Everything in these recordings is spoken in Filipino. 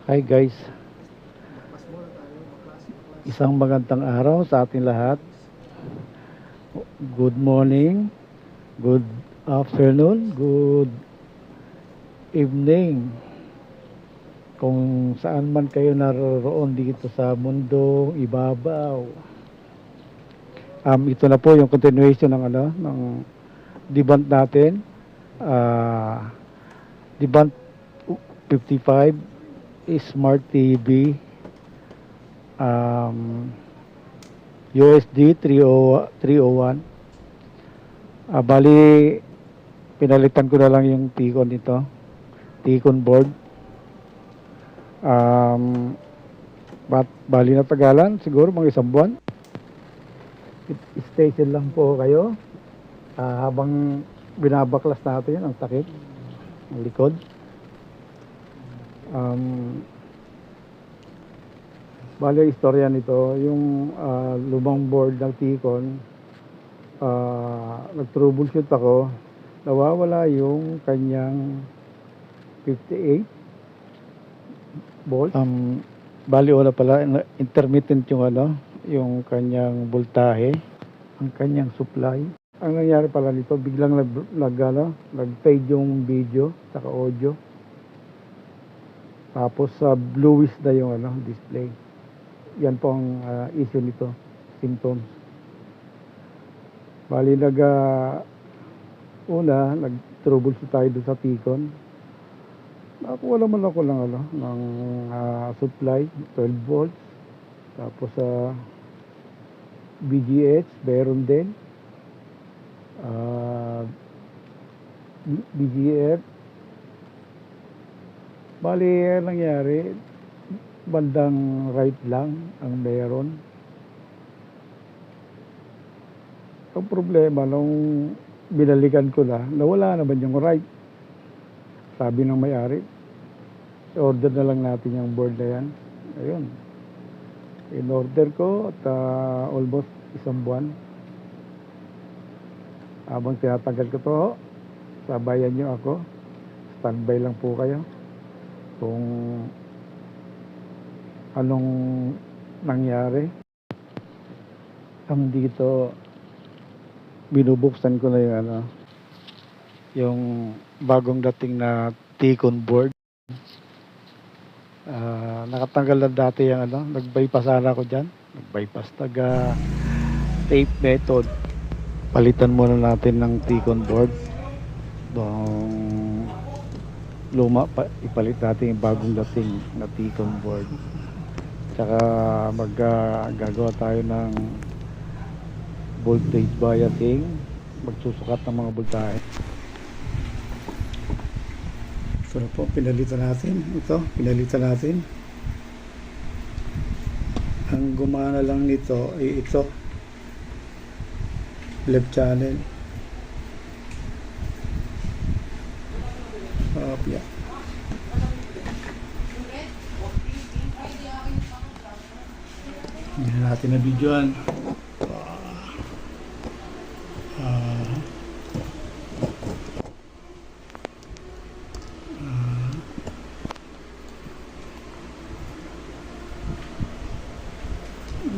Hi guys, isang magandang araw sa ating lahat. Good morning, good afternoon, good evening, kung saan man kayo naroroon dito sa mundong ibabaw. Ito na po yung continuation ng debunk natin. Debunk 55 Smart TV, USD 301. Bali pinalitan ko na lang yung Ticon nito, Ticon board. Bali na tagalan siguro mga isang buwan. Station lang po kayo habang binabaklas natin ang takip ng likod. Bali ang istorya nito, yung lumang board ng Ticon, nag-troubleshoot ako, nawawala yung kanyang 58 volt. Bali wala pala, intermittent yung kanyang voltahe, ang kanyang supply. Ang nangyari pala nito, biglang nag-fade yung video saka audio. Tapos bluish na yung display. Yan po ang issue nito, symptoms. Bali nag-troubleshoot tayo doon sa Ticon. Nakuha naman ako ng supply 12 volts. Tapos BGH meron din. BGF. Bali, nangyari, bandang right lang ang meron. Ang problema, nung binalikan ko nawala naman yung right. Sabi ng may-ari, order na lang natin yung board na yan. Ayun. In-order ko at almost isang buwan. Habang tinatagal ko to, sabayan nyo ako. Standby lang po kayo kung anong nangyari. Dito binubuksan ko na yung bagong dating na Ticon board. Nakatanggal na dati yung nag-bypass ako dyan. Nag-bypass tape method. Palitan muna natin ng Ticon board. Luma ipalit natin yung bagong dating na Ticon board. Tsaka gagawa tayo ng voltage biasing, magsusukat ng mga voltahe. So po, pinalitan natin ang gumana lang nito ay ito, left channel. Yeah. Hindi natin na videoan.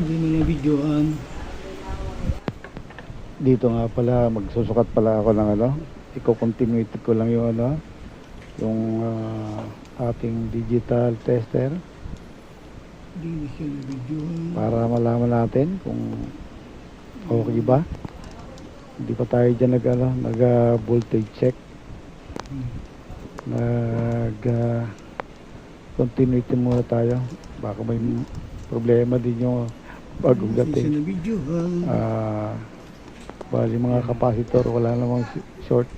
Hindi na videoan. Dito nga pala, magsusukat pala ako ng i-continue ko lang yung ating digital tester para malaman natin kung okay ba. Hindi pa tayo dyan nag voltage check, continuity muna tayo, baka may problema din yung bagong dating. Bali mga capacitor, wala namang short,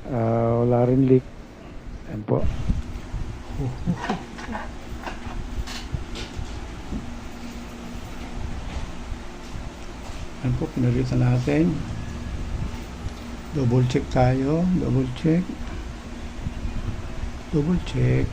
wala rin leak. Ayan po. Ayan po, pinalitan natin. Double check tayo. Double check. Double check.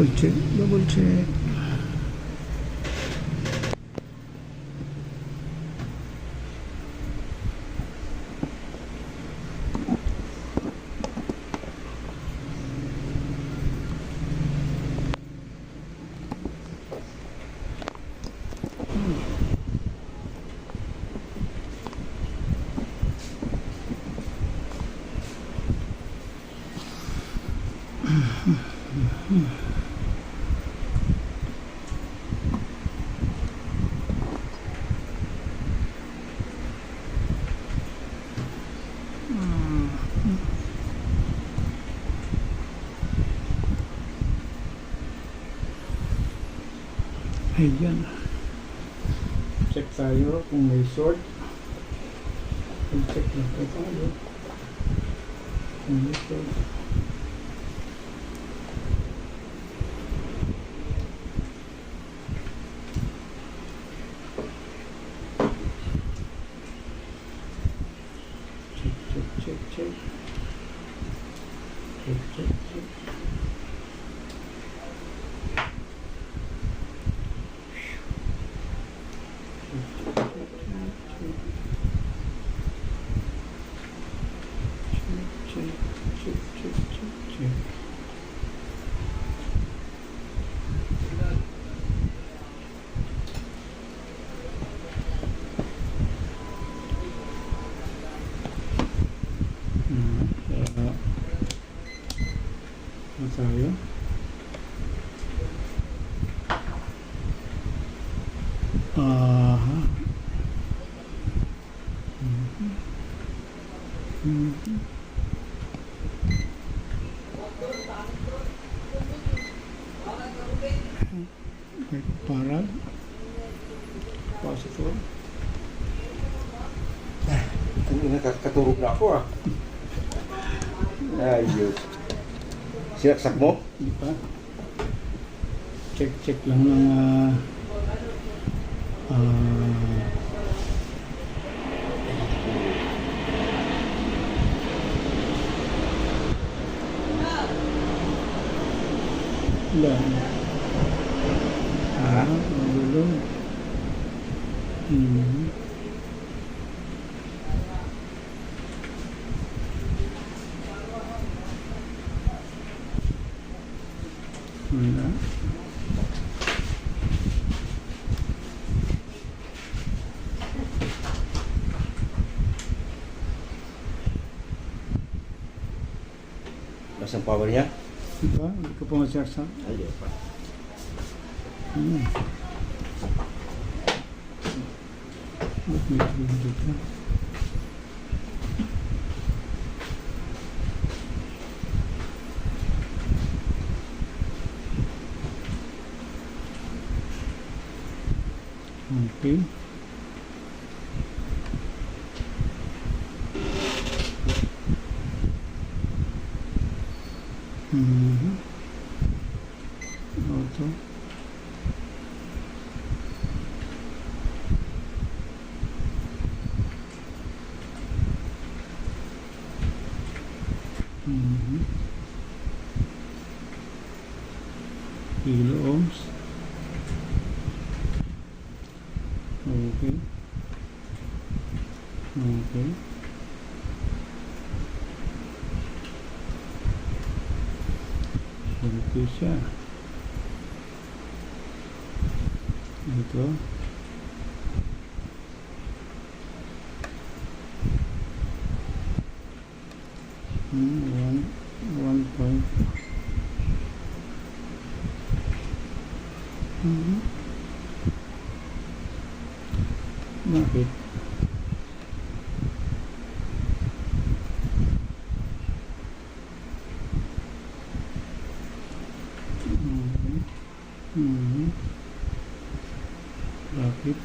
Double check, double check. Ayan. Check tayo kung may short. Check lang tayo. Kung may short. Check. Check. Tayo. Aha. Parag. Positor. Nakakaturog na ako ah. Ayos. Sinaksak mo? Di pa. Check lang ng yan. Magulong. Wala. Mas ang power niya? Diba? Hindi ko pa masaksak. Ayos pa. Ba't may tubig dito? Okay. Auto. Kilo ohms. Okay. Okay siya. Ito. One point. Bakit? Bakit?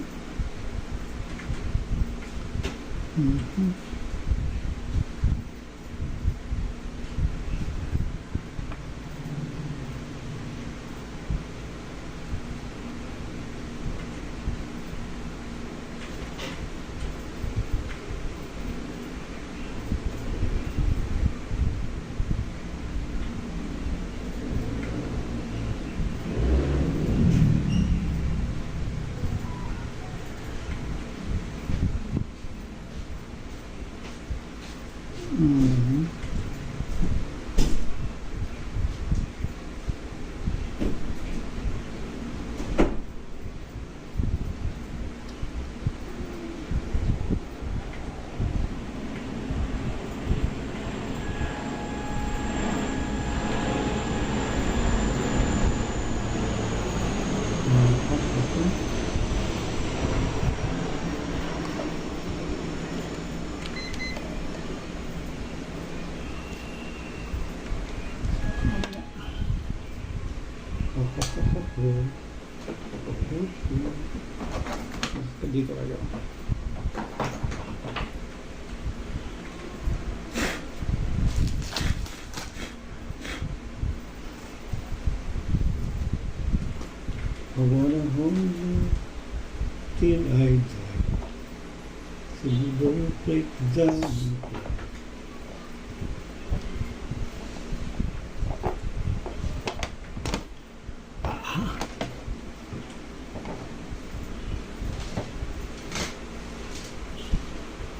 Dito kayo. I wanna hold you till I die. Silver plate down.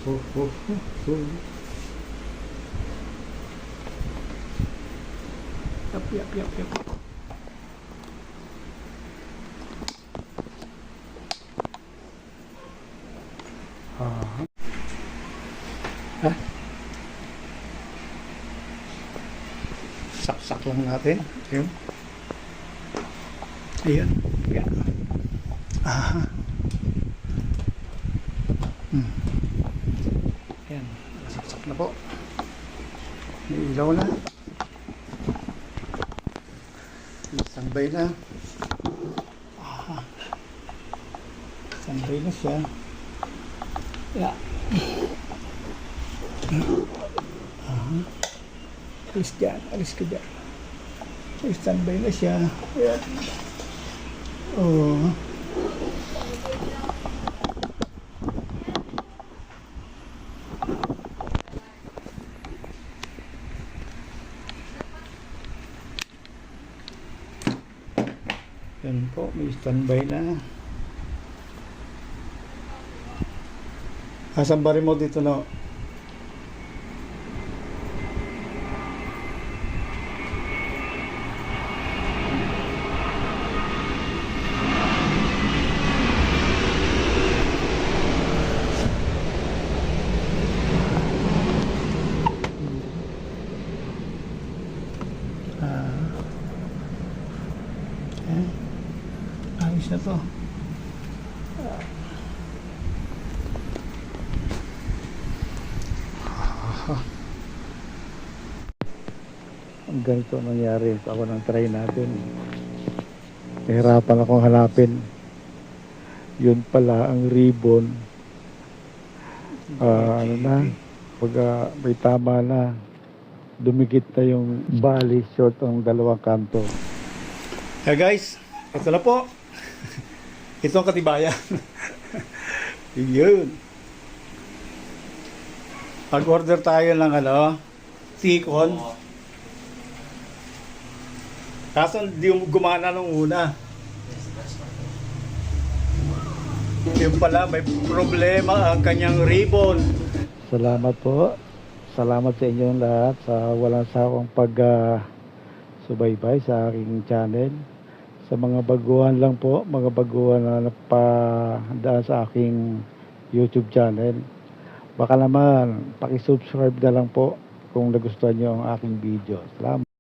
Ho, ho, ho, ho. Yap. Ha? Saksak lang natin. Ayun. Ayan. Ayan. Aha. Ayan. Saksak na po. May ilaw na. Standby na. Aha. Standby na siya. Yeah. Aha. Alis dyan. Alis ka dyan. Standby na siya. Ayan. Oh. Yan po, may standby na. Asan ba remote dito, no? Ayos na to. Ang ganito nangyari. Ako nang try natin. Nahirapan akong hanapin. Yun pala ang ribbon. Ano na, pag may tama na, dumikit na yung bali short ang dalawang kanto. Kaya guys, ito na po. Ito ang katibayan. Yun. Pag-order tayo ng Tikon. Kaso hindi gumana nung una. Yung pala, may problema ang kanyang ribbon. Salamat po. Salamat sa inyong lahat sa walang sawang subaybay sa aking channel. Sa mga baguhan lang po, mga baguhan na napadaan sa aking YouTube channel. Baka naman, paki-subscribe na lang po kung nagustuhan nyo ang aking video. Salamat.